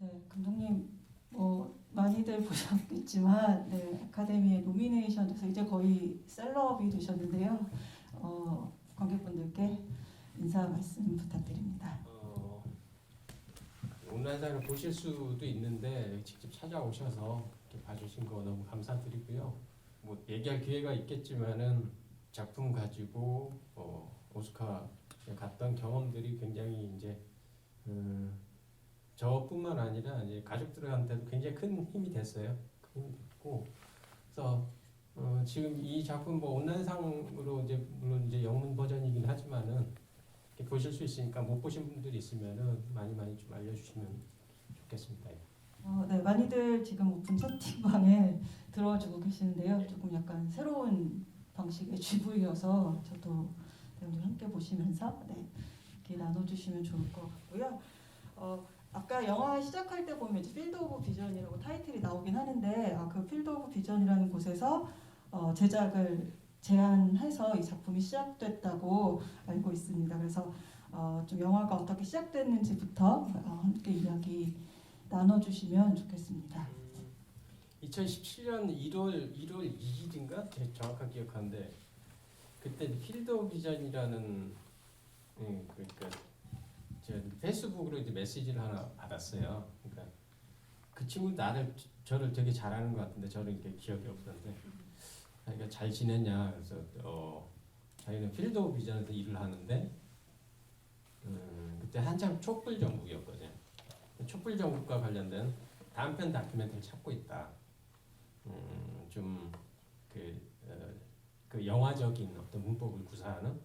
네, 감독님 많이들 보셨겠지만 아카데미의 노미네이션에서 이제 거의 셀럽이 되셨는데요. 관객분들께 인사 말씀 부탁드립니다. 온라인상을 보실 수도 있는데 직접 찾아오셔서 이렇게 봐주신 거 너무 감사드리고요. 뭐 얘기할 기회가 있겠지만은 작품 가지고 오스카에 갔던 경험들이 굉장히 이제 저뿐만 아니라 이제 가족들한테도 굉장히 큰 힘이 됐어요. 큰 힘이 됐고, 그래서 지금 이 작품 뭐 온라인상으로 이제 물론 이제 영문 버전이긴 하지만은 이렇게 보실 수 있으니까 못 보신 분들이 있으면은 많이 좀 알려주시면 좋겠습니다. 네, 많이들 지금 오픈 채팅방에 들어주고 계시는데요. 조금 약간 새로운 방식의 GV여서 저도 배우님 함께 보시면서 이렇게 나눠주시면 좋을 것 같고요. 아까 영화 시작할 때 보면 필드 오브 비전이라고 타이틀이 나오긴 하는데 그 필드 오브 비전이라는 곳에서 제작을 제안해서 이 작품이 시작됐다고 알고 있습니다. 그래서 좀 영화가 어떻게 시작됐는지부터 함께 이야기 나눠주시면 좋겠습니다. 2017년 1월 2일인가? 제가 정확하게 기억하는데 그때 필드 오브 비전이라는 그러니까 제가 페이스북으로 이제 메시지를 하나 받았어요. 그러니까 그 친구 저를 되게 잘하는 것 같은데 저는 이렇게 기억이 없었는데 자기가 잘 지냈냐 그래서 자기는 필드 오브 비전에서 일을 하는데 그때 한참 촛불 정국이었거든요. 촛불 정국과 관련된 단편 다큐멘터리를 찾고 있다. 그 영화적인 어떤 문법을 구사하는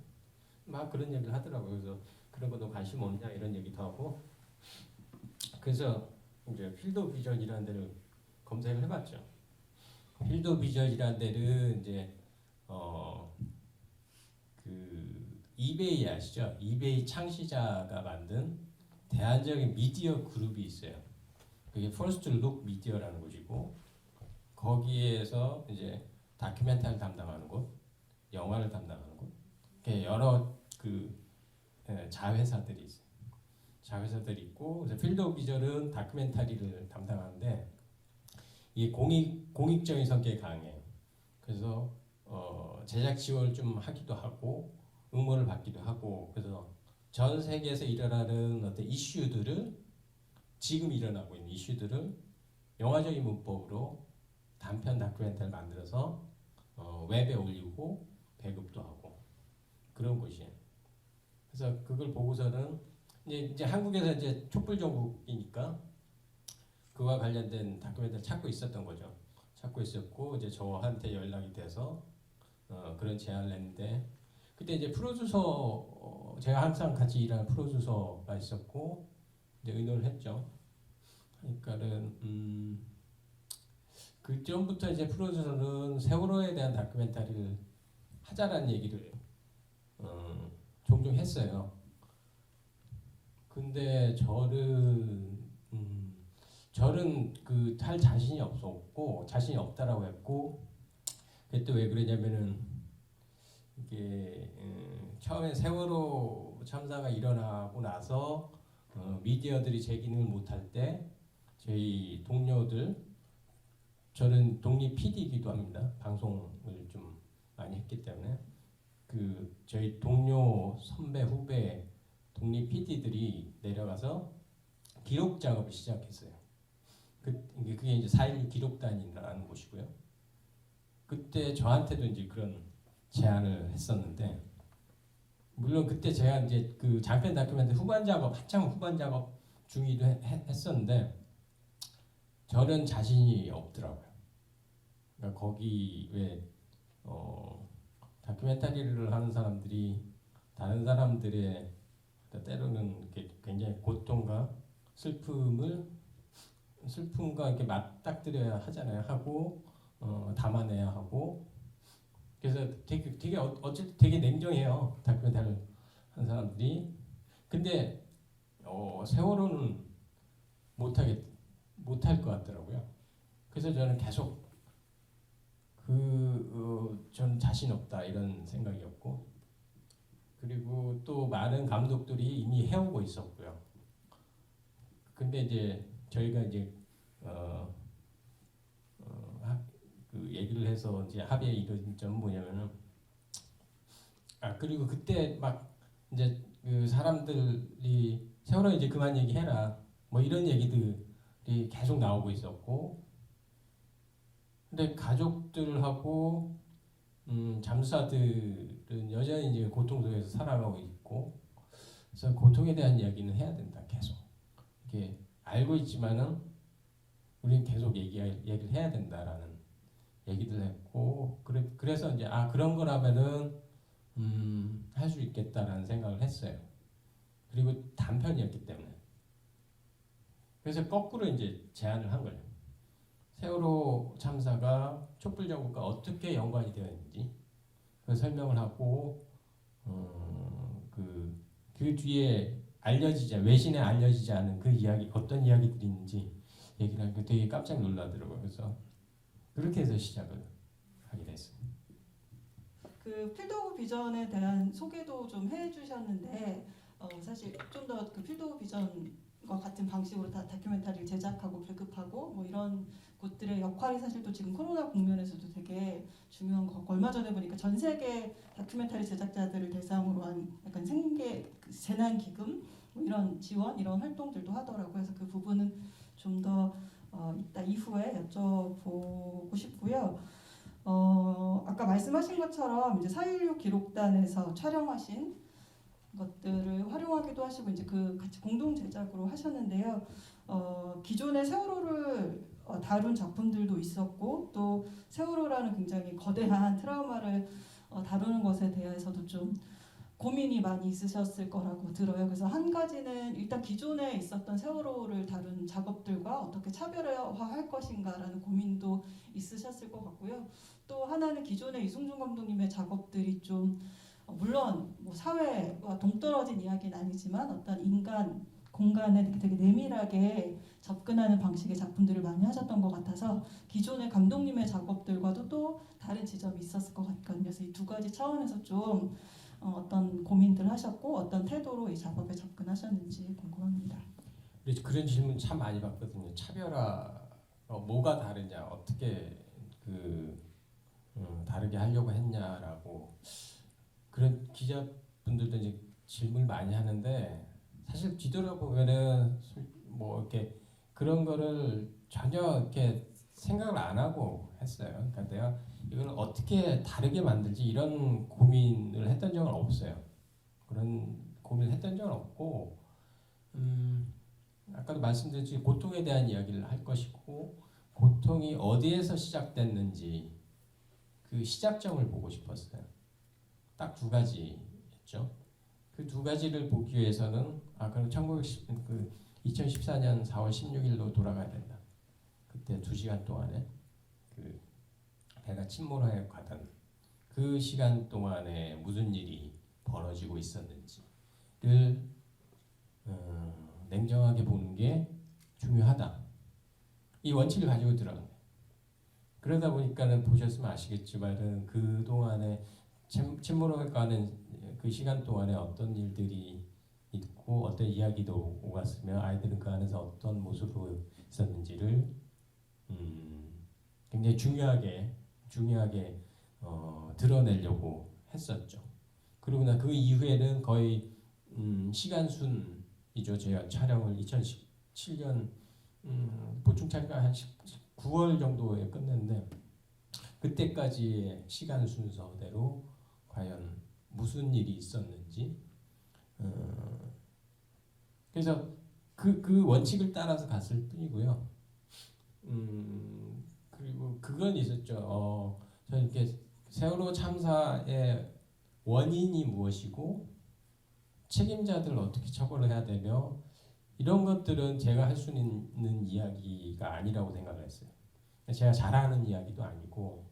막 그런 얘기를 하더라고요. 그래서 그런 것도 관심 없냐 이런 얘기도 하고 그래서 이제 필드 오브 비전이라는 데를 검색을 해봤죠. 필드 오브 비전이라는 데는 이제 그 이베이 아시죠? 이베이 창시자가 만든 대안적인 미디어 그룹이 있어요. 그게 퍼스트 룩 미디어라는 곳이고 거기에서 이제 다큐멘터리를 담당하는 곳, 영화를 담당하는 곳, 이렇게 여러 그 자회사들이 있어요. 자회사들이 있고 그래서 필드 오브 비전은 다큐멘터리를 담당하는데 이게 공익적인 성격이 강해요. 그래서 제작 지원을 좀 하기도 하고 응모를 받기도 하고 그래서 전 세계에서 일어나는 어떤 이슈들을 지금 일어나고 있는 이슈들을 영화적인 문법으로 단편 다큐멘터리를 만들어서 웹에 올리고 배급도 하고 그런 곳이에요. 그래서 그걸 보고서는 이제 한국에서 이제 촛불 정국이니까 그와 관련된 다큐멘터리 찾고 있었던 거죠. 찾고 있었고 이제 저한테 연락이 돼서 그런 제안을 했는데 그때 이제 프로듀서 제가 항상 같이 일하는 프로듀서가 있었고 이제 의논을 했죠. 그러니까는 그 전부터 이제 프로듀서는 세월호에 대한 다큐멘터리를 하자라는 얘기를 종종 했어요. 근데 저는 그 할 자신이 없었고 자신이 없다라고 했고 그때 왜 그러냐면은 이게 처음에 세월호 참사가 일어나고 나서 미디어들이 제 기능을 못할 때 저희 동료들 저는 독립 PD이기도 합니다. 방송을 좀 많이 했기 때문에 그 저희 동료 선배 후배 독립 PD들이 내려가서 기록 작업을 시작했어요. 그게 이제 4.16 기록단이라는 곳이고요. 그때 저한테도 이제 그런 제안을 했었는데 물론 그때 제가 이제 그 장편 다큐멘터리 한참 후반 작업 중이기도 했었는데 저는 자신이 없더라고요. 그러니까 거기 왜 다큐멘터리를 하는 사람들이 다른 사람들의 때로는 굉장히 고통과 슬픔과 이렇게 맞닥뜨려야 하잖아요. 하고 담아내야 하고 그래서 되게 어쨌든 되게 냉정해요. 다큐멘터리를 하는 사람들이. 근데 세월호는 못할 것 같더라고요. 그래서 저는 계속 전 자신 없다 이런 생각이었고 그리고 또 많은 감독들이 이미 해오고 있었고요. 근데 이제 저희가 이제 그 얘기를 해서 이제 합의에 이른 점은 뭐냐면은 그리고 그때 막 이제 그 사람들이 세월호 이제 그만 얘기해라 뭐 이런 얘기들이 계속 나오고 있었고, 근데 가족들하고 잠수사들은 여전히 이제 고통 속에서 살아가고 있고, 그래서 고통에 대한 이야기는 해야 된다. 계속 이렇게 알고 있지만은 우리는 계속 얘기를 해야 된다라는 얘기들 했고, 그래서 이제 그런 거라면은 할 수 있겠다라는 생각을 했어요. 그리고 단편이었기 때문에. 그래서 거꾸로 이제 제안을 한 거예요. 세월호 참사가 촛불 정부가 어떻게 연관이 되어 있는지 그 설명을 하고, 그 뒤에 외신에 알려지지 않은 그 이야기, 어떤 이야기들이 있는지 얘기를 하니까 되게 깜짝 놀라더라고요. 그래서 그렇게 해서 시작을 하게 됐습니다. 그 필드 오브 비전에 대한 소개도 좀 해주셨는데 사실 좀 더 그 필드 오브 비전과 같은 방식으로 다큐멘터리를 제작하고 발급하고 뭐 이런 곳들의 역할이 사실 또 지금 코로나 국면에서도 되게 중요한 것 같고, 얼마 전에 보니까 전 세계 다큐멘터리 제작자들을 대상으로 한 약간 재난 기금 뭐 이런 지원 이런 활동들도 하더라고요. 그래서 그 부분은 좀 더 이따 이후에 여쭤보고 싶고요. 아까 말씀하신 것처럼 이제 4.16 기록단에서 촬영하신 것들을 활용하기도 하시고 이제 그 같이 공동 제작으로 하셨는데요. 기존의 세월호를 다룬 작품들도 있었고, 또 세월호라는 굉장히 거대한 트라우마를 다루는 것에 대해서도 좀 고민이 많이 있으셨을 거라고 들어요. 그래서 한 가지는 일단 기존에 있었던 세월호를 다룬 작업들과 어떻게 차별화할 것인가라는 고민도 있으셨을 것 같고요. 또 하나는 기존의 이승준 감독님의 작업들이 좀 물론 뭐 사회와 동떨어진 이야기는 아니지만 어떤 인간 공간에 되게 내밀하게 접근하는 방식의 작품들을 많이 하셨던 것 같아서 기존의 감독님의 작업들과도 또 다른 지점이 있었을 것 같거든요. 그래서 이 두 가지 차원에서 좀 어떤 고민들 하셨고 어떤 태도로 이 작업에 접근하셨는지 궁금합니다. 그런 질문 참 많이 받거든요. 차별화 뭐가 다르냐, 어떻게 다르게 하려고 했냐라고 그런 기자분들도 이제 질문을 많이 하는데, 사실 뒤돌아보면은 뭐 이렇게 그런 거를 전혀 이렇게 생각을 안 하고 했어요. 그러니까 내가 이걸 어떻게 다르게 만들지 이런 고민을 했던 적은 없어요. 그런 고민을 했던 적은 없고, 아까도 말씀드렸듯이 고통에 대한 이야기를 할 것이고, 고통이 어디에서 시작됐는지 그 시작점을 보고 싶었어요. 딱 두 가지였죠. 그 두 가지를 보기 위해서는 그럼 2014년 4월 16일로 돌아가야 된다. 그때 2시간 동안에 그 배가 침몰하여 가던 그 시간 동안에 무슨 일이 벌어지고 있었는지를 냉정하게 보는 게 중요하다. 이 원칙을 가지고 들어간 거예요. 그러다 보니까는 보셨으면 아시겠지만은 그 동안에 침몰을 가는 그 시간 동안에 어떤 일들이 있고 어떤 이야기도 오갔으며 아이들은 그 안에서 어떤 모습으로 있었는지를 굉장히 중요하게 드러내려고 했었죠. 그리고 나 그 이후에는 거의 시간순이죠. 제가 촬영을 2017년 보충 촬영을 한 9월 정도에 끝냈는데, 그때까지의 시간 순서대로 과연 무슨 일이 있었는지, 그래서 그 원칙을 따라서 갔을 뿐이고요. 그리고 그건 있었죠. 저는 이렇게 세월호 참사의 원인이 무엇이고 책임자들을 어떻게 처벌을 해야 되며 이런 것들은 제가 할 수 있는 이야기가 아니라고 생각을 했어요. 제가 잘하는 이야기도 아니고,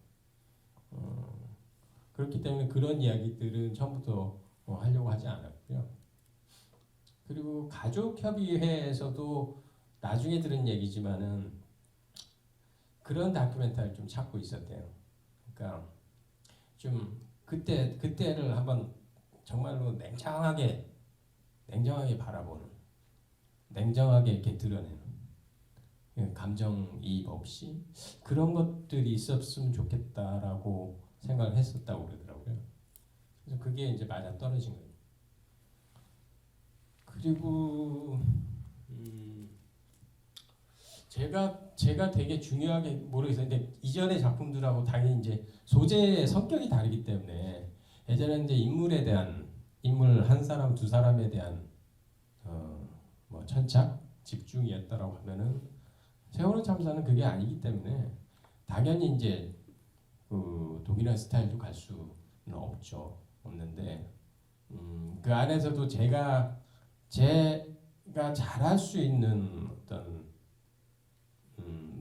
그렇기 때문에 그런 이야기들은 처음부터 하려고 하지 않았고요. 그리고 가족협의회에서도 나중에 들은 얘기지만은 그런 다큐멘터리를 좀 찾고 있었대요. 그러니까 좀 그때를 한번 정말로 냉정하게 바라보는, 냉정하게 이렇게 드러내는 감정이입 없이 그런 것들이 있었으면 좋겠다라고 생각을 했었다고 그러더라고요. 그래서 그게 이제 맞아 떨어진 거예요. 그리고 제가 되게 중요하게 모르겠어요. 근데 이전의 작품들하고 당연히 이제 소재의 성격이 다르기 때문에 예전에 이제 인물 한 사람 두 사람에 대한 뭐 천착 집중이었다라고 하면은 세월호 참사는 그게 아니기 때문에 당연히 이제 그 동일한 스타일도 갈 수는 없는데 그 안에서도 제가 잘할 수 있는 어떤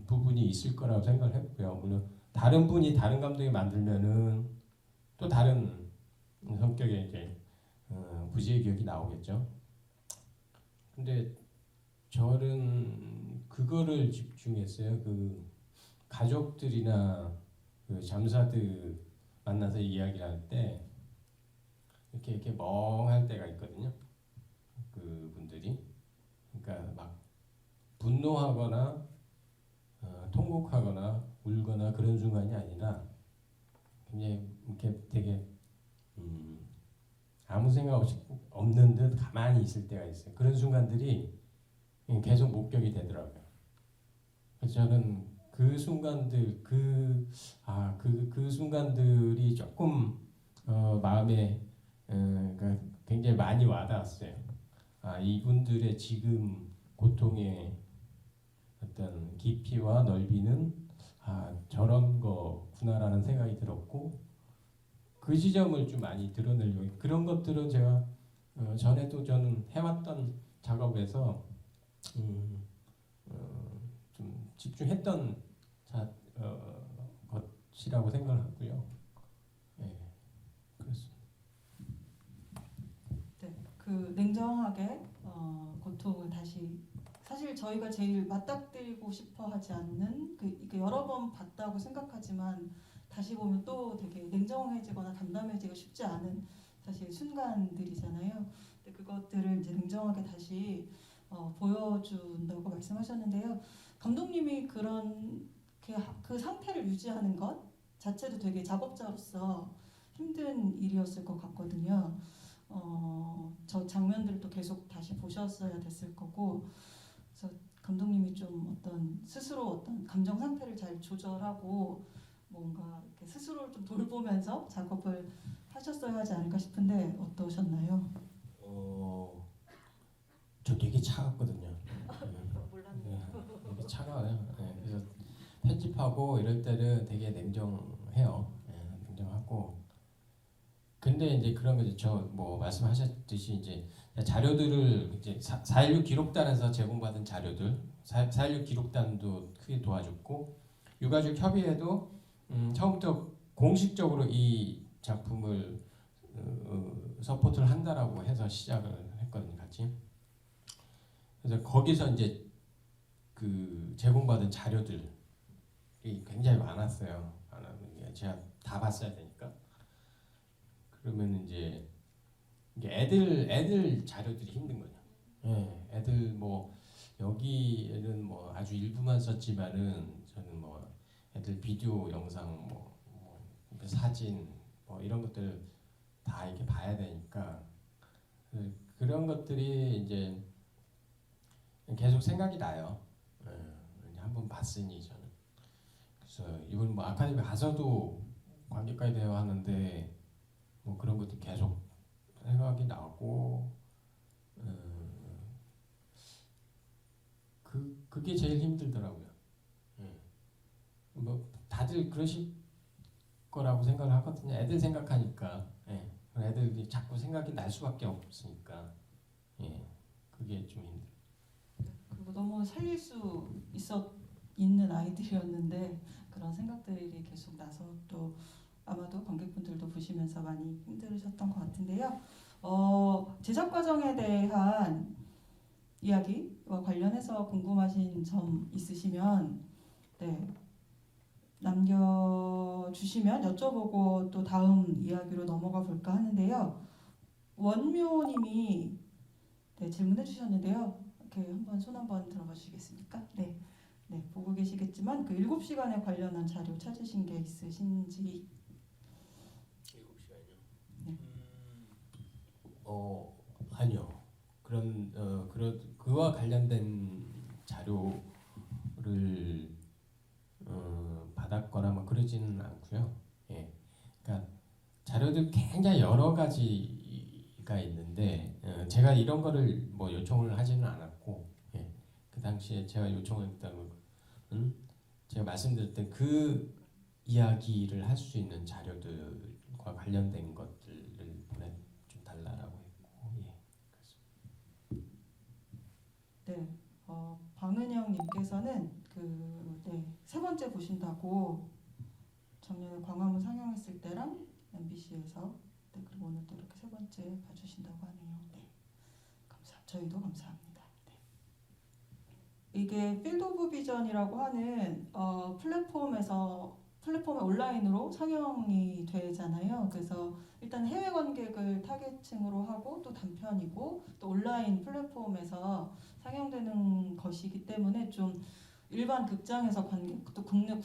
부분이 있을 거라고 생각을 했고요. 물론 다른 분이 다른 감독이 만들면은 또 다른 성격의 이제 부지의 기억이 나오겠죠. 근데 저는 그거를 집중했어요. 그 가족들이나 그 잠사들 만나서 이야기를 할 때 이렇게 멍할 때가 있거든요. 그 분들이 그러니까 막 분노하거나 통곡하거나 울거나 그런 순간이 아니라 굉장히 이렇게 되게 아무 생각 없이 없는 듯 가만히 있을 때가 있어요. 그런 순간들이 계속 목격이 되더라고요. 그래서 저는 그 순간들 그 순간들이 조금 마음에 그러니까 굉장히 많이 와닿았어요. 이분들의 지금 고통의 어떤 깊이와 넓이는 저런 거구나라는 생각이 들었고 그 지점을 좀 많이 드러내려고 그런 것들은 제가 전에도 저는 해왔던 작업에서 좀 집중했던 것이라고 생각을 하고요. 네, 그렇습니다. 네, 그 냉정하게 고통을 다시 사실 저희가 제일 맞닥뜨리고 싶어 하지 않는 이게 여러 번 봤다고 생각하지만 다시 보면 또 되게 냉정해지거나 담담해지기가 쉽지 않은 사실 순간들이잖아요. 근데 그것들을 이제 냉정하게 다시 보여준다고 말씀하셨는데요. 감독님이 그 상태를 유지하는 것 자체도 되게 작업자로서 힘든 일이었을 것 같거든요. 저 장면들도 계속 다시 보셨어야 됐을 거고, 그래서 감독님이 좀 스스로 어떤 감정 상태를 잘 조절하고 뭔가 이렇게 스스로를 좀 돌보면서 작업을 하셨어야 하지 않을까 싶은데 어떠셨나요? 저 되게 차갑거든요. 몰랐네요. 되게 차가워요. 네, 그래서 편집하고 이럴 때는 되게 냉정해요. 네, 냉정하고. 근데 이제 그런 거죠. 저 뭐 말씀하셨듯이 이제 자료들을 이제 4.16 기록단에서 제공받은 자료들, 4.16 기록단도 크게 도와줬고 유가족 협의회도 처음부터 공식적으로 이 작품을 서포트를 한다라고 해서 시작을 했거든요, 같이. 그래서 거기서 이제 그 제공받은 자료들이 굉장히 많았어요. 제가 다 봤어야 되니까. 그러면 이제 이게 애들 자료들이 힘든 거죠. 예, 애들 뭐 여기에는 뭐 아주 일부만 썼지만은 저는 뭐 애들 비디오 영상 사진 뭐 이런 것들 다 이렇게 봐야 되니까 그런 것들이 이제 계속 생각이 나요. 예, 한번 봤으니 저는. 그래서 이번 뭐 아카데미 가서도 관객과의 대화하는데 뭐 그런 것도 계속 생각이 나고 그게 제일 힘들더라고요. 예. 뭐 다들 그러실 거라고 생각을 하거든요. 애들 생각하니까. 예. 애들이 자꾸 생각이 날 수밖에 없으니까. 예. 그게 좀 힘들어요. 그리고 너무 살릴 수 있는 아이들이었는데 그런 생각들이 계속 나서 또 아마도 관객분들도 보시면서 많이 힘들으셨던 것 같은데요. 제작 과정에 대한 이야기와 관련해서 궁금하신 점 있으시면 네, 남겨주시면 여쭤보고 또 다음 이야기로 넘어가 볼까 하는데요. 원묘님이 네, 질문해 주셨는데요. 이렇게 한번 손 한번 들어봐 주시겠습니까? 네. 계시겠지만 그 7시간에 관련한 자료 찾으신 게 있으신지. 7시간이요? 네. 아니요. 그와 관련된 자료를 받았거나 뭐 그러지는 않고요. 예. 그러니까 자료들 굉장히 여러 가지가 있는데 제가 이런 거를 뭐 요청을 하지는 않았고, 예. 그 당시에 제가 요청했던 건 제가 말씀드렸던 그 이야기를 할 수 있는 자료들과 관련된 것들을 좀 달라라고 했고, 예. 네, 방은영님께서는 세 번째 보신다고 작년에 광화문 상영했을 때랑 MBC에서 그리고 오늘 또 이렇게 세 번째 봐주신다고 하네요. 네, 저희도 감사합니다. 네. 이게 필드 오브 비전이라고 하는 플랫폼에 온라인으로 상영이 되잖아요. 그래서 일단 해외 관객을 타겟층으로 하고 또 단편이고 또 온라인 플랫폼에서 상영되는 것이기 때문에 좀 일반 극장에서 관객 또 국내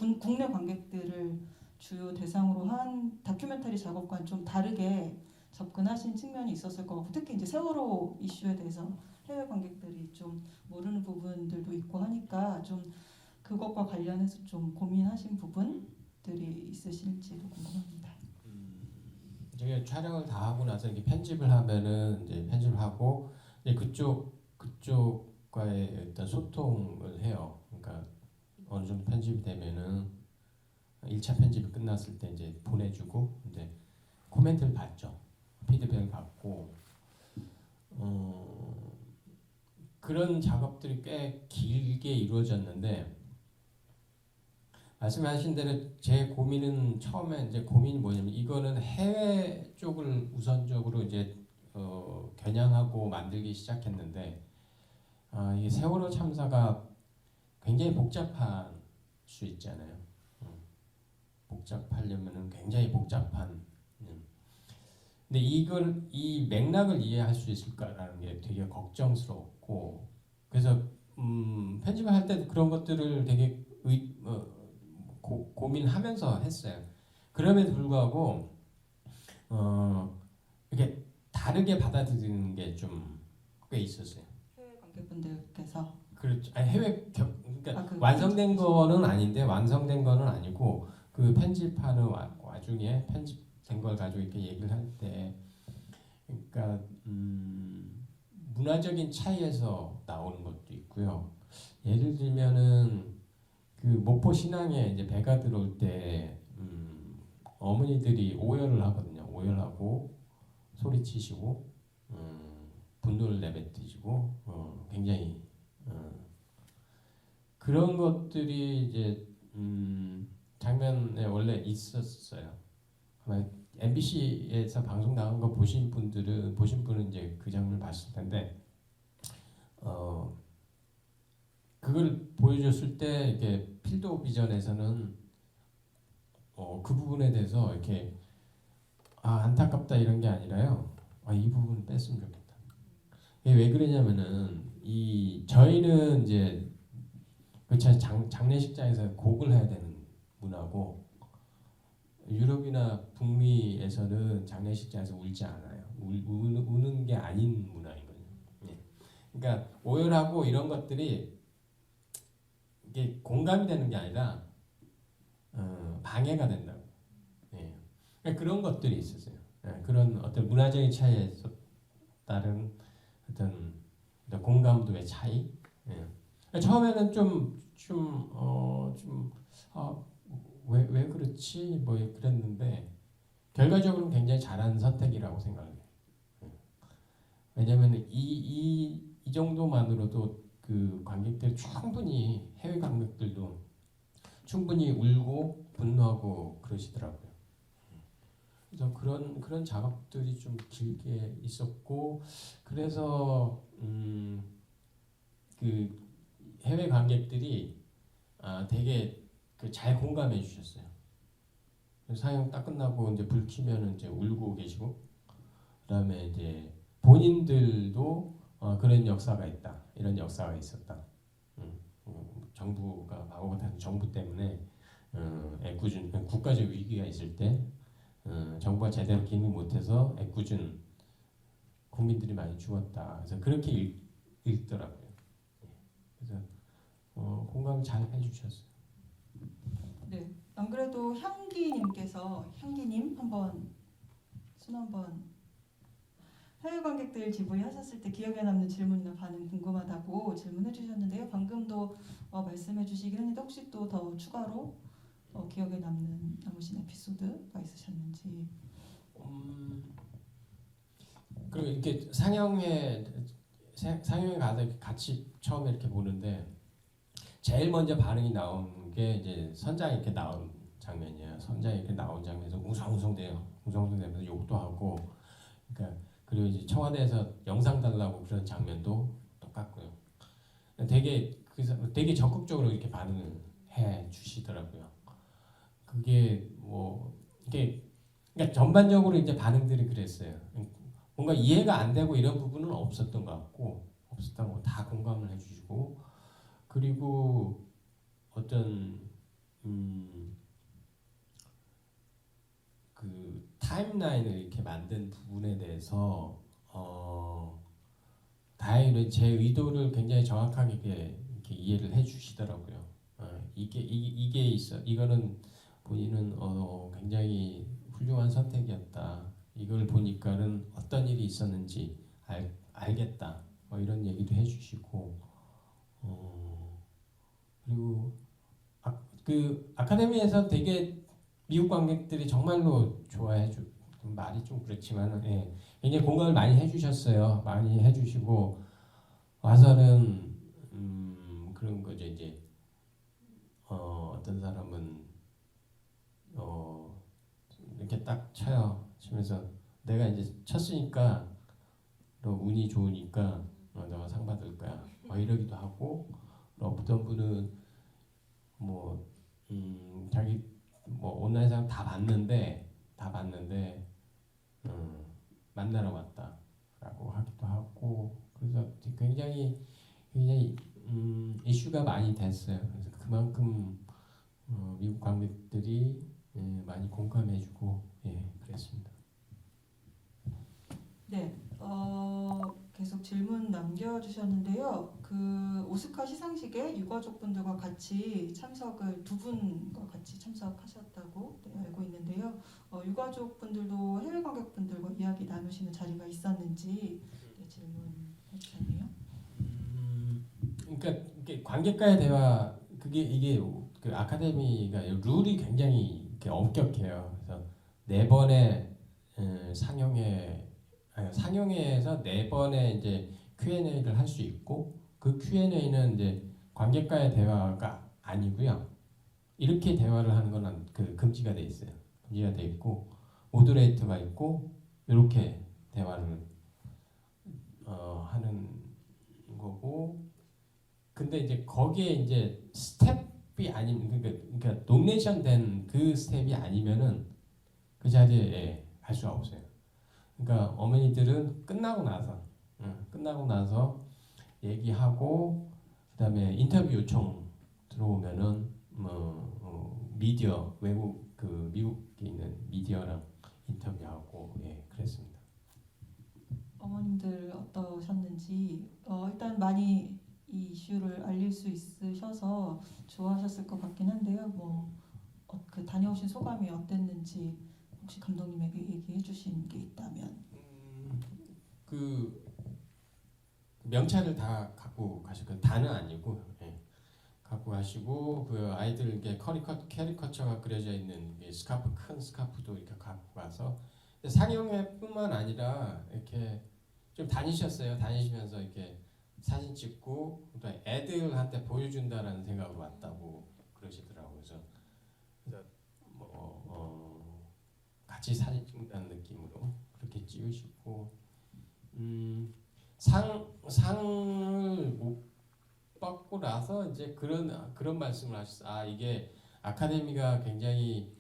관객들을 주요 대상으로 한 다큐멘터리 작업과는 좀 다르게 접근하신 측면이 있었을 것 같고 특히 이제 세월호 이슈에 대해서 해외 관객들이 좀 모르는 부분들도 있고 하니까 좀 그것과 관련해서 좀 고민하신 부분들이 있으실지도 궁금합니다. 저희가 촬영을 다 하고 나서 이렇게 편집을 하면은 이제 편집을 하고 이제 그쪽과의 일단 소통을 해요. 그러니까 어느 정도 편집이 되면은 1차 편집이 끝났을 때 이제 보내주고 이제 코멘트를 받죠. 피드백을 받고 그런 작업들이 꽤 길게 이루어졌는데 말씀하신 대로 제 고민은 처음에 이제 고민이 뭐냐면 이거는 해외 쪽을 우선적으로 이제 겨냥하고 만들기 시작했는데 이 세월호 참사가 굉장히 복잡한 수 있잖아요. 복잡하려면은 굉장히 복잡한. 근데 이 맥락을 이해할 수 있을까라는 게 되게 걱정스럽고 그래서 편집을 할 때도 그런 것들을 되게 고민하면서 했어요. 그럼에도 불구하고 이렇게 다르게 받아들이는 게 좀 꽤 있었어요. 해외 관객분들께서 그렇죠. 아니 그러니까 그 완성된 거는 아닌데 완성된 거는 아니고 그 편집하는 와중에 편집된 걸 가지고 이렇게 얘기를 할 때 그러니까 문화적인 차이에서 나오는 것도 있고요. 예를 들면은 그 목포 신항에 이제 배가 들어올 때 어머니들이 오열을 하거든요. 오열하고 소리치시고 분노를 내뱉으시고 굉장히 그런 것들이 이제 장면에 원래 있었어요. 아마 MBC에서 방송 나간 거 보신 분은 이제 그 장면을 봤을 텐데 그걸 보여줬을 때 이렇게 필드 오브 비전에서는 그 부분에 대해서 이렇게 안타깝다 이런 게 아니라요. 이 부분 뺐으면 좋겠다. 이게 왜 그러냐면은 저희는 이제 그 장례식장에서 곡을 해야 되는 문화고 유럽이나 북미에서는 장례식장에서 울지 않아요. 우는 게 아닌 문화이거든요. 예. 그러니까 오열하고 이런 것들이 이게 공감이 되는 게 아니라 방해가 된다고. 예. 그러니까 그런 것들이 있었어요. 예. 그런 어떤 문화적인 차이에서 따른 어떤 공감도의 차이. 예. 처음에는 왜 그렇지 뭐 그랬는데 결과적으로는 굉장히 잘한 선택이라고 생각해요. 왜냐하면 이 정도만으로도 그 관객들 충분히 해외 관객들도 충분히 울고 분노하고 그러시더라고요. 그래서 그런 작업들이 좀 길게 있었고 그래서 그 해외 관객들이 되게 잘 공감해 주셨어요. 상영 딱 끝나고 이제 불 켜면 이제 울고 계시고, 그다음에 이제 본인들도 그런 역사가 있다, 이런 역사가 있었다. 정부가 바보 같은 정부 때문에 애꿎은 국가적 위기가 있을 때 정부가 제대로 기능 못해서 애꿎은 국민들이 많이 죽었다. 그래서 그렇게 읽더라고요. 그래서 공감 잘 해주셨어요. 네. 안 그래도 향기님 한번 순 한번 해외 관객들 지부에 하셨을 때 기억에 남는 질문이나 반응 궁금하다고 질문해 주셨는데요. 방금도 말씀해 주시긴 했는데 혹시 또 더 추가로 기억에 남으신 에피소드가 있으셨는지. 그리고 이렇게 상영회 가서 이렇게 같이 처음에 이렇게 보는데 제일 먼저 반응이 나온 게 이제 선장이 이렇게 나온 장면이에요. 선장이 이렇게 나온 장면에서 웅성웅성대요. 웅성웅성대면서 욕도 하고, 그러니까 그리고 이제 청와대에서 영상 달라고 그런 장면도 똑같고요. 되게 적극적으로 이렇게 반응을 해 주시더라고요. 그게 뭐 이게 그러니까 전반적으로 이제 반응들이 그랬어요. 뭔가 이해가 안 되고 이런 부분은 없었던 것 같고 없었다고 다 공감을 해주시고 그리고 어떤 그 타임라인을 이렇게 만든 부분에 대해서 다행히 제 의도를 굉장히 정확하게 이렇게 이해를 해주시더라고요. 이게 있어. 이거는 본인은 굉장히 훌륭한 선택이었다. 이걸 보니까는 어떤 일이 있었는지 알겠다. 이런 얘기도 해주시고 그리고 그 아카데미에서 되게 미국 관객들이 정말로 좋아해주 말이 좀 그렇지만 굉장히 공감을 많이 해주셨어요. 많이 해주시고 와서는 그런 거죠. 이제 어떤 사람은 이렇게 딱 쳐요. 치면서 내가 이제 쳤으니까 너 운이 좋으니까 너가 상 받을 거야. 이러기도 하고 어떤 분은 뭐 자기 뭐 온라인상 다 봤는데 만나러 왔다라고 하기도 하고 그래서 굉장히 이슈가 많이 됐어요. 그래서 그만큼 미국 관객들이 많이 공감해주고 그랬습니다. 네. 계속 질문 남겨주셨는데요. 그 오스카 시상식에 유가족분들과 같이 두 분과 같이 참석하셨다고 알고 있는데요. 유가족분들도 해외 관객분들과 이야기 나누시는 자리가 있었는지 질문해 주셨네요. 그러니까 이게 관객과의 대화 이게 그 아카데미가 룰이 굉장히 이렇게 엄격해요. 그래서 4번의 상영회에서 4번의 이제 Q&A를 할 수 있고 그 Q&A는 이제 관객과의 대화가 아니고요. 이렇게 대화를 하는 건 금지가 돼 있어요. 금지가 돼 있고 모더레이터가 있고 이렇게 대화를 하는 거고 근데 이제 거기에 이제 스텝이 아니면 그러니까 노미네이션 된 그 스텝이 아니면은 그 자리에 갈 수가 없어요. 그러니까 어머니들은 끝나고 나서 얘기하고 그다음에 인터뷰 요청 들어오면은 미디어 외국 미국에 있는 미디어랑 인터뷰하고 그랬습니다. 어머님들 어떠셨는지 일단 많이 이 이슈를 알릴 수 있으셔서 좋아하셨을 것 같긴 한데요. 그 다녀오신 소감이 어땠는지 혹시 감독님에게 얘기해 주신 게 있다면. 그 명찰을 다 갖고 가셨고 다는 아니고 갖고 가시고 그 아이들에게 캐리커처가 그려져 있는 스카프 큰 스카프도 이렇게 갖고 가서 상영회뿐만 아니라 이렇게 좀 다니셨어요. 다니시면서 이렇게 사진 찍고 또 애들한테 보여준다라는 생각으로 왔다고 그러시더라고요. 그래서 같이 사진 찍는다는 느낌으로 그렇게 찍으시고 상을 못 받고 나서 이제 그런 말씀을 하셨어요. 이게 아카데미가 굉장히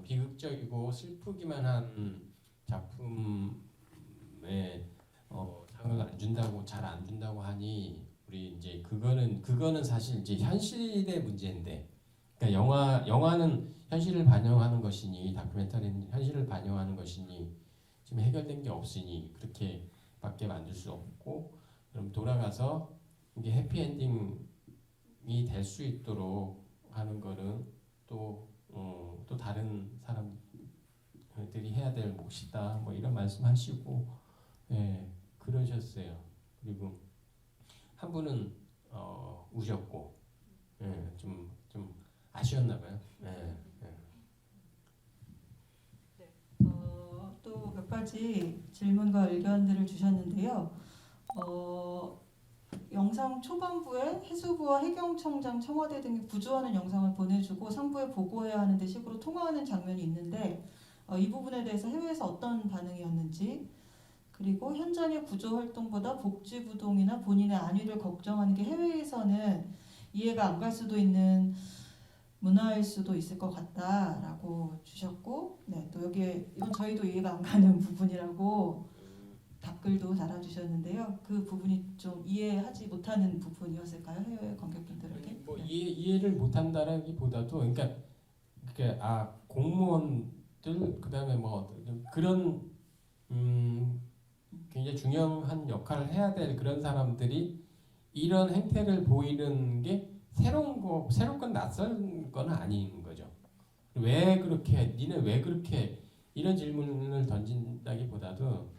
비극적이고 슬프기만 한 작품에 상을 잘 안 준다고 하니 우리 이제 그거는 사실 이제 현실의 문제인데, 그러니까 영화는 현실을 반영하는 것이니, 다큐멘터리는 현실을 반영하는 것이니 지금 해결된 게 없으니 그렇게밖에 만들 수 없고, 그럼 돌아가서 이게 해피엔딩이 될 수 있도록 하는 거는 또 다른 사람들이 해야 될 몫이다. 뭐 이런 말씀하시고, 예, 그러셨어요. 그리고 한 분은 우셨고, 예, 좀 아쉬웠나 봐요. 예, 예. 또 몇 가지 질문과 의견들을 주셨는데요. 영상 초반부에 해수부와 해경청장, 청와대 등이 구조하는 영상을 보내주고 상부에 보고해야 하는 데 식으로 통화하는 장면이 있는데 이 부분에 대해서 해외에서 어떤 반응이었는지, 그리고 현장의 구조 활동보다 복지부동이나 본인의 안위를 걱정하는 게 해외에서는 이해가 안 갈 수도 있는 문화일 수도 있을 것 같다라고 주셨고, 네, 또 여기에 이건 저희도 이해가 안 가는 부분이라고 댓글도 달아주셨는데요. 그 부분이 좀 이해하지 못하는 부분이었을까요? 해외 관객분들에게? 뭐 네. 이해를 못한다라기보다도, 그러니까 공무원들, 그다음에 뭐 그런 굉장히 중요한 역할을 해야 될 그런 사람들이 이런 행태를 보이는 게 새롭건 낯선 건 아닌 거죠. 니네 왜 그렇게 이런 질문을 던진다기보다도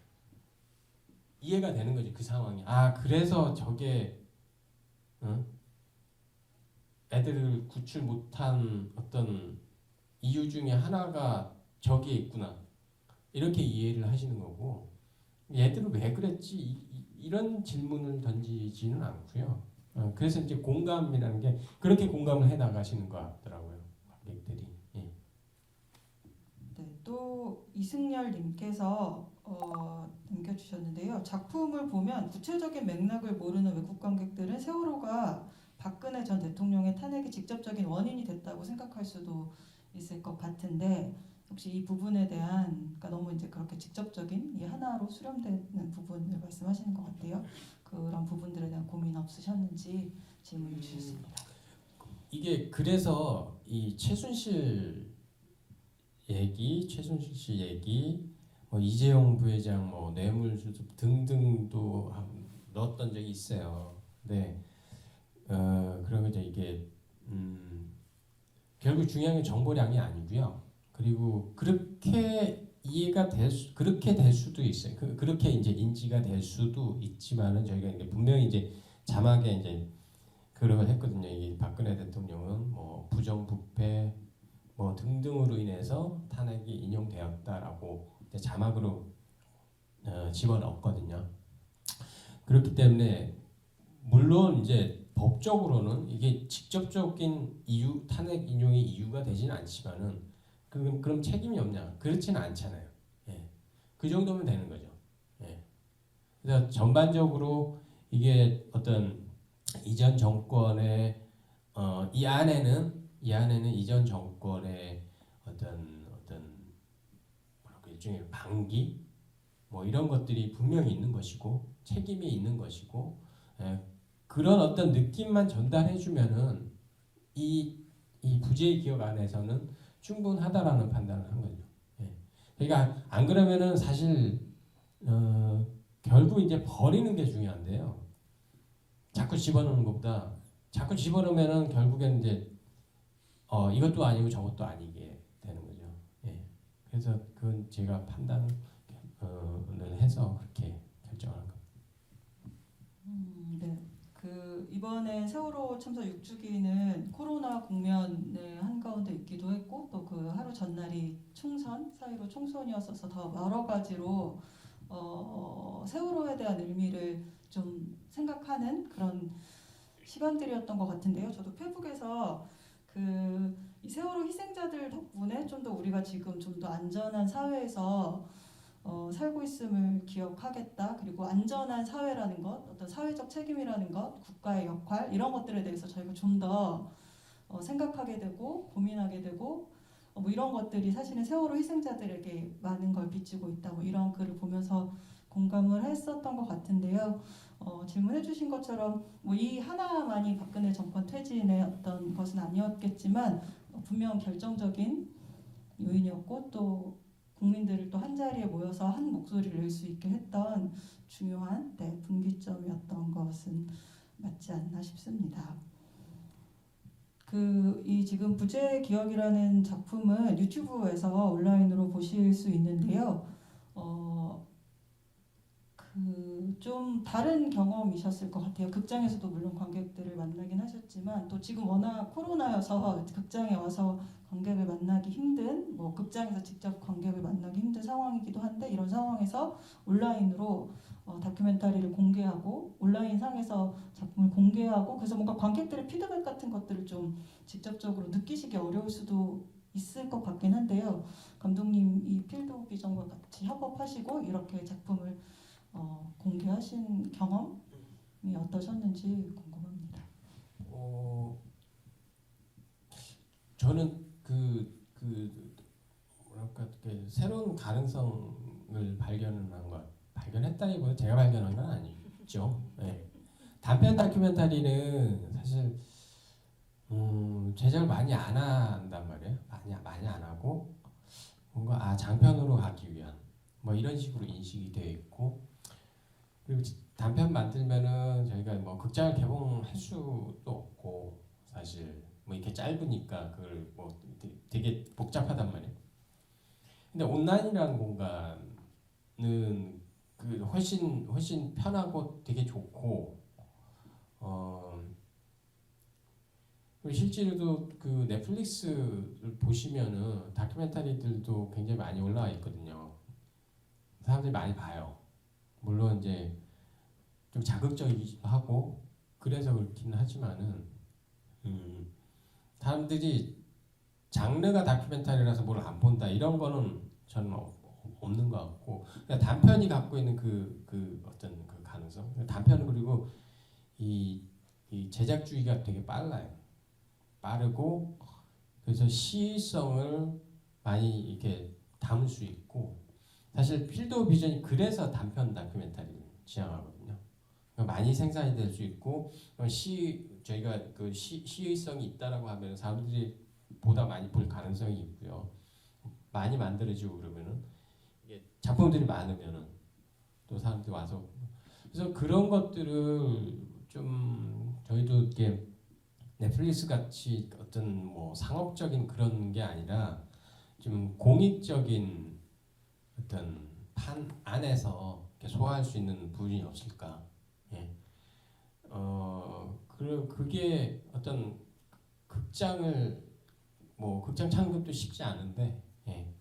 이해가 되는 거지, 그 상황이. 아, 그래서 저게 애들을 구출 못한 어떤 이유 중에 하나가 저기에 있구나, 이렇게 이해를 하시는 거고, 얘들은 왜 그랬지? 이런 질문을 던지지는 않고요. 그래서 이제 공감이라는 게 그렇게 공감을 해 나가시는 것 같더라고요, 관객들이. 예. 네, 또 이승열님께서 남겨주셨는데요. 작품을 보면 구체적인 맥락을 모르는 외국 관객들은 세월호가 박근혜 전 대통령의 탄핵이 직접적인 원인이 됐다고 생각할 수도 있을 것 같은데, 혹시 이 부분에 대한, 그러니까 너무 이제 그렇게 직접적인 이 하나로 수렴되는 부분을 말씀하시는 것 같아요. 그런 부분들에 대한 고민 없으셨는지 질문을 주셨습니다. 이게 그래서 이 최순실 씨 얘기, 뭐 이재용 부회장 뭐 뇌물수습 등등도 넣었던 적이 있어요. 네, 그러면 이제 이게 결국 중요한 게 정보량이 아니고요. 그리고 그렇게 그렇게 될 수도 있어요. 그렇게 이제 인지가 될 수도 있지만은 저희가 이제 분명히 이제 자막에 이제 그런 걸 했거든요. 이 박근혜 대통령은 뭐 부정부패 뭐 등등으로 인해서 탄핵이 인용되었다라고 이제 자막으로 집어넣었거든요. 그렇기 때문에 물론 이제 법적으로는 이게 직접적인 탄핵 인용의 이유가 되지는 않지만은 그럼 책임이 없냐? 그렇지는 않잖아요. 예. 그 정도면 되는 거죠. 예. 그래서 전반적으로 이게 어떤 이전 정권의 이 안에는 이전 정권의 어떤 일종의 방기 뭐 이런 것들이 분명히 있는 것이고 책임이 있는 것이고, 예, 그런 어떤 느낌만 전달해주면은 이 부재의 기억 안에서는 충분하다라는 판단을 한 거죠. 예. 그러니까 안 그러면은 사실 결국 이제 버리는 게 중요한데요. 자꾸 집어넣는 것보다 자꾸 집어넣으면은 결국엔 이제 이것도 아니고 저것도 아니게 되는 거죠. 예. 그래서 그건 제가 판단을 해서 그렇게 결정한 겁니다. 네. 이번에 세월호 참사 6주기는 코로나 국면의 한가운데 있기도 했고, 또 그 하루 전날이 총선, 4.15 총선이었어서 더 여러 가지로 세월호에 대한 의미를 좀 생각하는 그런 시간들이었던 것 같은데요. 저도 페북에서 이 세월호 희생자들 덕분에 좀 더 우리가 지금 좀 더 안전한 사회에서 살고 있음을 기억하겠다. 그리고 안전한 사회라는 것, 어떤 사회적 책임이라는 것, 국가의 역할, 이런 것들에 대해서 저희가 좀 더 생각하게 되고 고민하게 되고, 뭐 이런 것들이 사실은 세월호 희생자들에게 많은 걸 빚지고 있다. 뭐 이런 글을 보면서 공감을 했었던 것 같은데요. 질문해주신 것처럼 뭐 이 하나만이 박근혜 정권 퇴진의 어떤 것은 아니었겠지만 분명 결정적인 요인이었고 또 국민들을 또 한 자리에 모여서 한 목소리를 낼 수 있게 했던 중요한 분기점이었던 것은 맞지 않나 싶습니다. 이 지금 부재 기억이라는 작품은 유튜브에서 온라인으로 보실 수 있는데요. 좀 다른 경험이셨을 것 같아요. 극장에서도 물론 관객들을 만나긴 하셨지만 또 지금 워낙 코로나여서 극장에 와서 관객을 만나기 힘든, 뭐 극장에서 직접 관객을 만나기 힘든 상황이기도 한데 이런 상황에서 온라인으로 다큐멘터리를 공개하고 온라인 상에서 작품을 공개하고 그래서 뭔가 관객들의 피드백 같은 것들을 좀 직접적으로 느끼시기 어려울 수도 있을 것 같긴 한데요. 감독님 이 필드 비전과 같이 협업하시고 이렇게 작품을 공개하신 경험이 어떠셨는지 궁금합니다. 저는 뭐랄까 새로운 가능성을 발견했다기보다 제가 발견한 건 아니죠. 네. 단편 다큐멘터리는 사실 제작을 많이 안 한단 말이에요. 많이 안 하고 뭔가 장편으로 가기 위한 뭐 이런 식으로 인식이 되어 있고 그리고 단편 만들면은 저희가 뭐 극장을 개봉할 수도 없고 사실 뭐 이렇게 짧으니까 그걸 뭐 되게 복잡하단 말이에요. 근데 온라인이라는 공간은 훨씬 편하고 되게 좋고 그리고 실제로도 그 넷플릭스를 보시면은 다큐멘터리들도 굉장히 많이 올라와 있거든요. 사람들이 많이 봐요. 물론 이제 좀 자극적이기도 하고 그래서 그렇긴 하지만은 사람들이 장르가 다큐멘터리라서 뭘 안 본다 이런 거는 저는 없는 것 같고 그러니까 단편이 갖고 있는 그 어떤 그 가능성 단편은 그리고 이 제작주의가 되게 빠르고 그래서 시의성을 많이 이렇게 담을 수 있고 사실 필드 오브 비전이 그래서 단편 다큐멘터리를 지향하거든요. 그러니까 많이 생산이 될 수 있고 저희가 그 시의성이 있다라고 하면 사람들이 보다 많이 볼 가능성이 있고요. 많이 만들어지고 그러면은 이게 작품들이 많으면은 또 사람들이 와서 그래서 그런 것들을 좀 저희도 이렇게 넷플릭스 같이 어떤 뭐 상업적인 그런 게 아니라 좀 공익적인 어떤 판 안에서 이렇게 소화할 수 있는 부분이 없을까? 예. 그게 어떤 극장 창급도 쉽지 않은데, 예.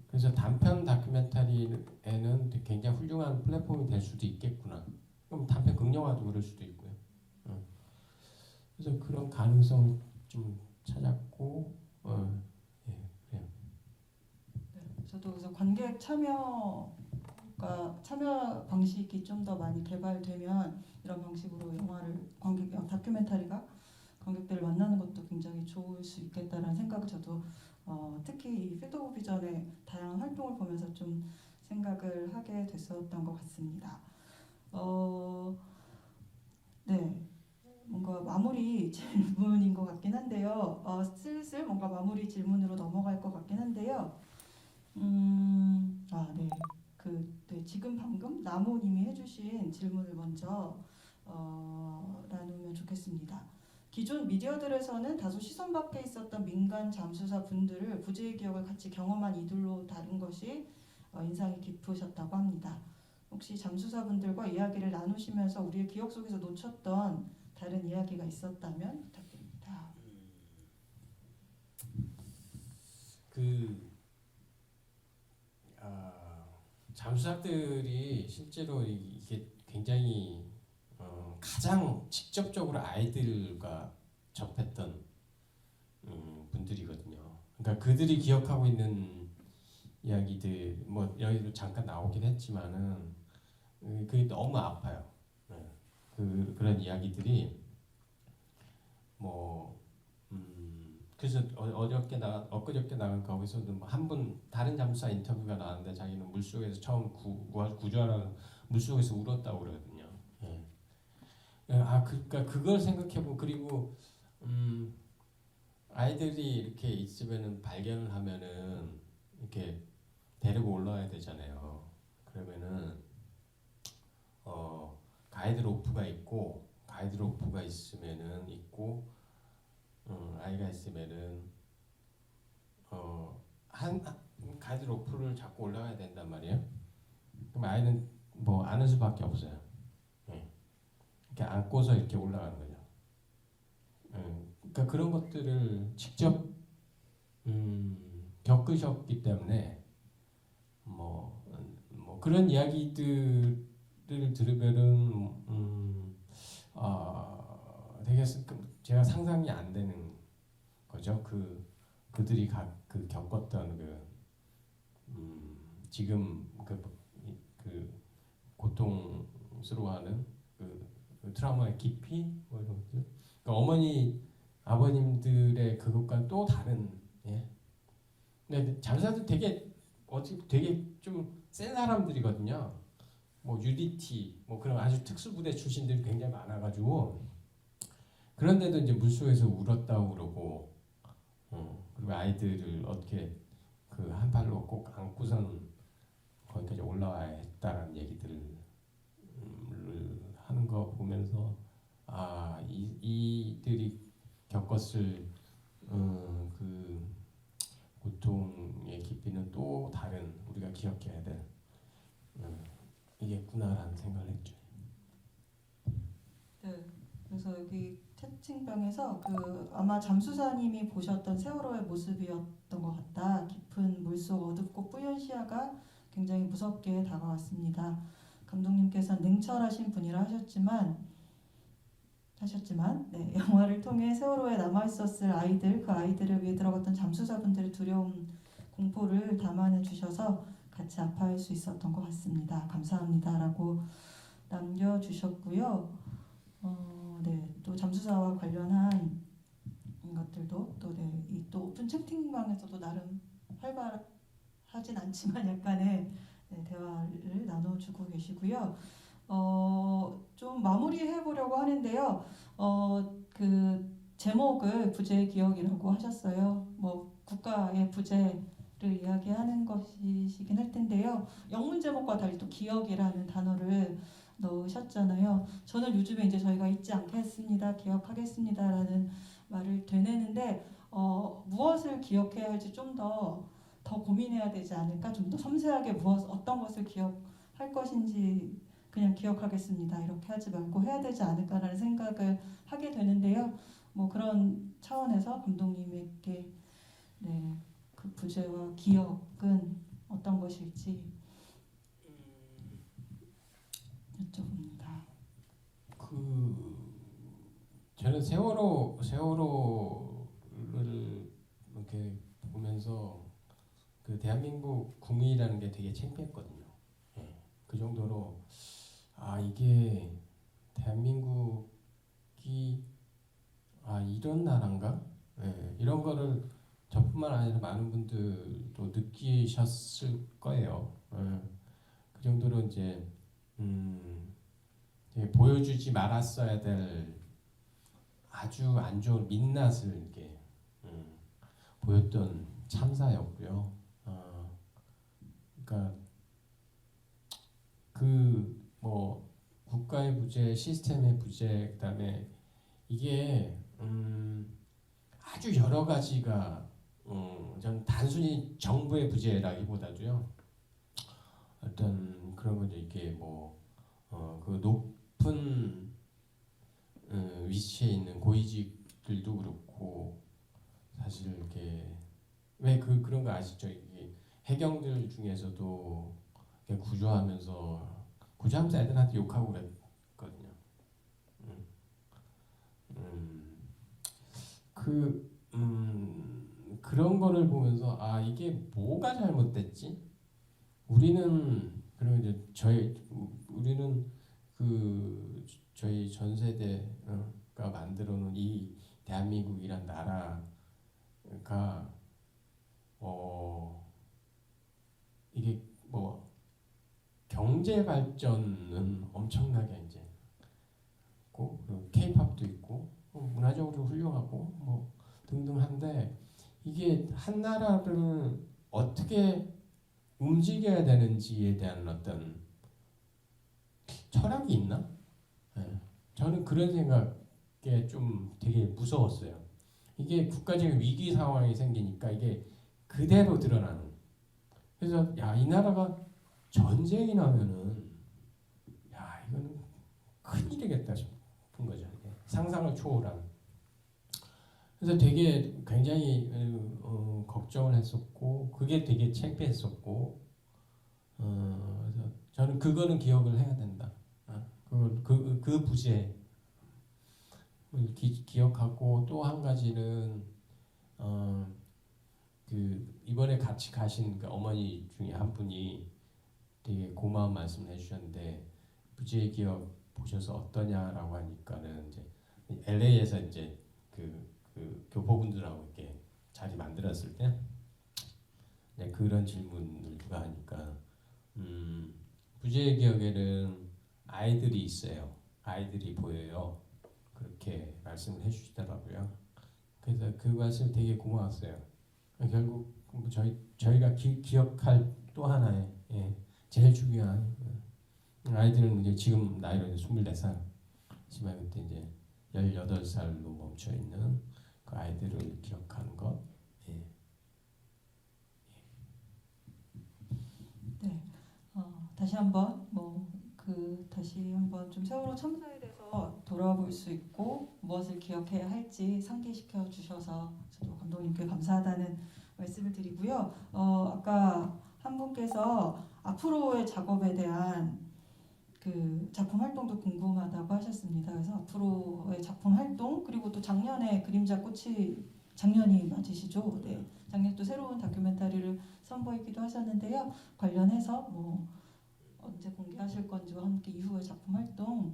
그래서 단편 다큐멘터리에는 굉장히 훌륭한 플랫폼이 될 수도 있겠구나. 그럼 단편 극영화도 그럴 수도 있고요. 그래서 그런 가능성을 좀 찾았고, 예, 그래요. 네, 저도 그래서 관객 참여 방식이 좀 더 많이 개발되면 이런 방식으로 다큐멘터리가 관객들을 만나는 것도 굉장히 좋을 수 있겠다라는 생각을 저도 특히 이 필드 오브 비전의 다양한 활동을 보면서 좀 생각을 하게 됐었던 것 같습니다. 네, 뭔가 마무리 질문인 것 같긴 한데요. 슬슬 뭔가 마무리 질문으로 넘어갈 것 같긴 한데요. 네. 지금 방금 나무님이 해주신 질문을 먼저 나누면 좋겠습니다. 기존 미디어들에서는 다소 시선 밖에 있었던 민간 잠수사 분들을 부재의 기억을 같이 경험한 이들로 다룬 것이 인상이 깊으셨다고 합니다. 혹시 잠수사 분들과 이야기를 나누시면서 우리의 기억 속에서 놓쳤던 다른 이야기가 있었다면 부탁드립니다. 잠수사들이 실제로 이게 굉장히 가장 직접적으로 아이들과 접했던 분들이거든요. 그러니까 그들이 기억하고 있는 이야기들 뭐 여기도 잠깐 나오긴 했지만은 그게 너무 아파요. 그런 이야기들이 뭐 그래서 엊그저께 나간 거기서도 뭐 한 분 다른 잠수사 인터뷰가 나왔는데 자기는 물속에서 처음 구조하는 물속에서 울었다고 그러거든요. 예. 그러니까 그걸 생각해보고 그리고 아이들이 이렇게 있으면은 발견을 하면은 이렇게 데리고 올라와야 되잖아요. 그러면은 가이드 로프가 있고 가이드 로프가 있으면은 있고 아이가 있으면은 한 가이드 로프를 잡고 올라가야 된단 말이에요. 그럼 아이는 뭐 안을 수밖에 없어요. 예. 이렇게 안고서 이렇게 올라가는 거죠. 그러니까 그런 것들을 직접 겪으셨기 때문에 뭐 그런 이야기들을 들으면은 되게 제가 상상이 안 되는 거죠. 그들이 그 겪었던 지금 그 고통스러워하는 그 트라우마의 깊이 뭐 이런 것들. 그러니까 어머니 아버님들의 그것과 또 다른 예. 근데 잠수사들 되게 좀 센 사람들이거든요. 뭐 UDT 뭐 그런 아주 특수부대 출신들이 굉장히 많아가지고 그런데도 이제 물속에서 울었다고 그러고 그리고 아이들을 어떻게 그 한 팔로 꼭 안고선 거기까지 올라와야 했다는 얘기들을 하는 거 보면서 이들이 겪었을 그 고통의 깊이는 또 다른 우리가 기억해야 될 이겠구나라는 생각을 했죠. 네. 그래서 여기 채팅방에서 아마 잠수사님이 보셨던 세월호의 모습이었던 것 같다. 깊은 물속 어둡고 뿌연 시야가 굉장히 무섭게 다가왔습니다. 감독님께서는 냉철하신 분이라 하셨지만 네, 영화를 통해 세월호에 남아있었을 아이들, 그 아이들을 위해 들어갔던 잠수사분들의 두려움, 공포를 담아내 주셔서 같이 아파할 수 있었던 것 같습니다. 감사합니다라고 남겨주셨고요. 네, 또 잠수사와 관련한 것들도 또 오픈 채팅방에서도 나름 활발하진 않지만 약간의 대화를 나눠주고 계시고요. 좀 마무리해 보려고 하는데요. 그 제목을 부재의 기억이라고 하셨어요. 뭐 국가의 부재를 이야기하는 것이긴 할 텐데요. 영문 제목과 달리 또 기억이라는 단어를 넣으셨잖아요. 저는 요즘에 이제 저희가 잊지 않겠습니다, 기억하겠습니다라는 말을 되뇌는데 무엇을 기억해야 할지 좀 더 고민해야 되지 않을까? 좀 더 섬세하게 어떤 것을 기억할 것인지 그냥 기억하겠습니다 이렇게 하지 말고 해야 되지 않을까라는 생각을 하게 되는데요. 뭐 그런 차원에서 감독님에게 그 부재와 기억은 어떤 것일지 여쭤봅니다. 저는 세월호를 이렇게 보면서 그 대한민국 국민이라는 게 되게 창피했거든요. 예, 그 정도로 이게 대한민국이 이런 나라인가? 예, 이런 거를 저뿐만 아니라 많은 분들도 느끼셨을 거예요. 예, 그 정도로 이제 보여주지 말았어야 될 아주 안 좋은 민낯을 이렇게 보였던 참사였고요. 그러니까 뭐 국가의 부재, 시스템의 부재, 그다음에 이게 아주 여러 가지가 전 단순히 정부의 부재라기보다도요. 어떤 그런 거죠. 이게 그 높은 위치에 있는 고위직들도 그렇고 사실 이렇게 왜 그런 거 아시죠? 이게 해경들 중에서도 구조하면서 애들한테 욕하고 그랬거든요. 그런 거를 보면서 이게 뭐가 잘못됐지? 그리고 이제 우리는 저희 전 세대가 만들어 놓은 이 대한민국이란 나라가 그러니까 이게 뭐 경제 발전은 엄청나게 이제 있고 그리고 K-팝도 있고 문화적으로 훌륭하고 뭐 등등한데 이게 한 나라를 어떻게 움직여야 되는지에 대한 어떤 철학이 있나? 네. 저는 그런 생각에 좀 되게 무서웠어요. 이게 국가적인 위기 상황이 생기니까 이게 그대로 드러나는. 그래서 야, 이 나라가 전쟁이 나면은 야, 이거는 큰일이겠다 싶은 거죠. 이게 상상을 초월한. 그래서 되게 굉장히 걱정을 했었고 그게 되게 창피했었고 그래서 저는 그거는 기억을 해야 된다. 그 부재 기억하고 또 한 가지는 그 이번에 같이 가신 그 어머니 중에 한 분이 되게 고마운 말씀을 해주셨는데 부재 기억 보셔서 어떠냐라고 하니까는 이제 LA에서 이제 그 교포분들하고 이렇게 자리 만들었을 때 그런 질문을 누가 하니까 부재 기억에는 아이들이 있어요. 아이들이 보여요. 그렇게 말씀을 해주시더라고요. 그래서 그 말씀 되게 고마웠어요. 결국 저희가 기억할 또 하나의 제일 중요한 아이들은 이제 지금 나이로 이제 24살이지만 그때 이제 18살로 멈춰 있는 그 아이들을 기억하는 것. 네. 다시 한번 다시 한번 좀 세월호 참사에 대해서 돌아볼 수 있고 무엇을 기억해야 할지 상기시켜 주셔서 저도 감독님께 감사하다는 말씀을 드리고요. 아까 한 분께서 앞으로의 작업에 대한 그 작품 활동도 궁금하다고 하셨습니다. 그래서 앞으로의 작품 활동 그리고 또 작년에 그림자 꽃이 작년이 맞으시죠? 네. 작년 또 새로운 다큐멘터리를 선보이기도 하셨는데요. 관련해서 뭐 언제 공개하실 건지와 함께 이후의 작품 활동에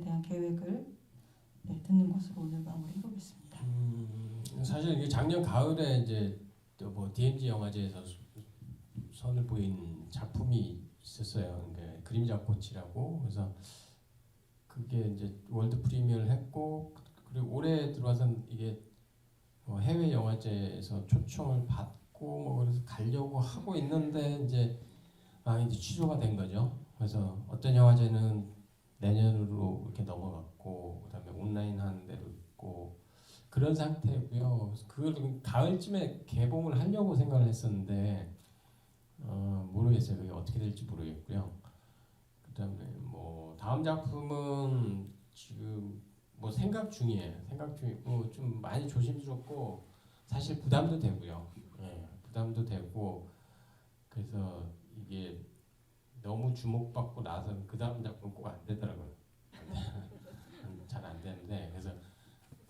대한 계획을 듣는 것으로 오늘 마무리해 보겠습니다. 사실 이게 작년 가을에 이제 또 뭐 DMZ 영화제에서 선을 보인 작품이 있었어요. 그러니까 그림자 꽃이라고. 그래서 그게 이제 월드 프리미어를 했고 그리고 올해 들어와서 이게 뭐 해외 영화제에서 초청을 받고 뭐 그래서 가려고 하고 있는데 이제 취소가 된 거죠. 그래서 어떤 영화제는 내년으로 이렇게 넘어갔고 그다음에 온라인 하는 데도 있고 그런 상태고요. 그걸 가을쯤에 개봉을 하려고 생각을 했었는데 모르겠어요. 그게 어떻게 될지 모르겠고요. 그다음에 뭐 다음 작품은 지금 뭐 생각 중이에요. 생각 중이고 좀 많이 조심스럽고 사실 부담도 되고요. 부담도 되고 그래서 이게 너무 주목받고 나서 그 다음 작품 꼭 안 되더라고요. 잘 안 되는데 그래서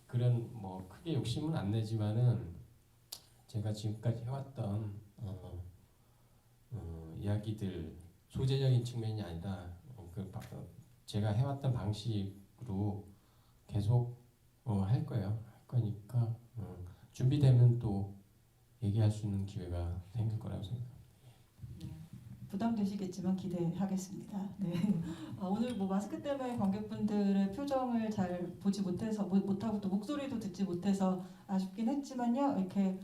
그런 뭐 크게 욕심은 안 내지만은 제가 지금까지 해왔던 이야기들 소재적인 측면이 아니라 제가 해왔던 방식으로 계속 할 거예요. 할 거니까 준비되면 또 얘기할 수 있는 기회가 생길 거라고 생각합니다. 부담되시겠지만 기대하겠습니다. 네. 오늘 뭐 마스크 때문에 관객분들의 표정을 잘 보지 못하고 또 목소리도 듣지 못해서 아쉽긴 했지만요. 이렇게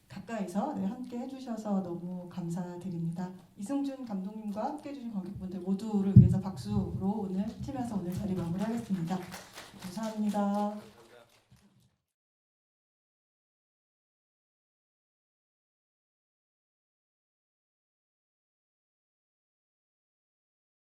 가까이서 함께 해주셔서 너무 감사드립니다. 이승준 감독님과 함께 해주신 관객분들 모두를 위해서 박수로 오늘 팀에서 오늘 자리 마무리하겠습니다. 감사합니다.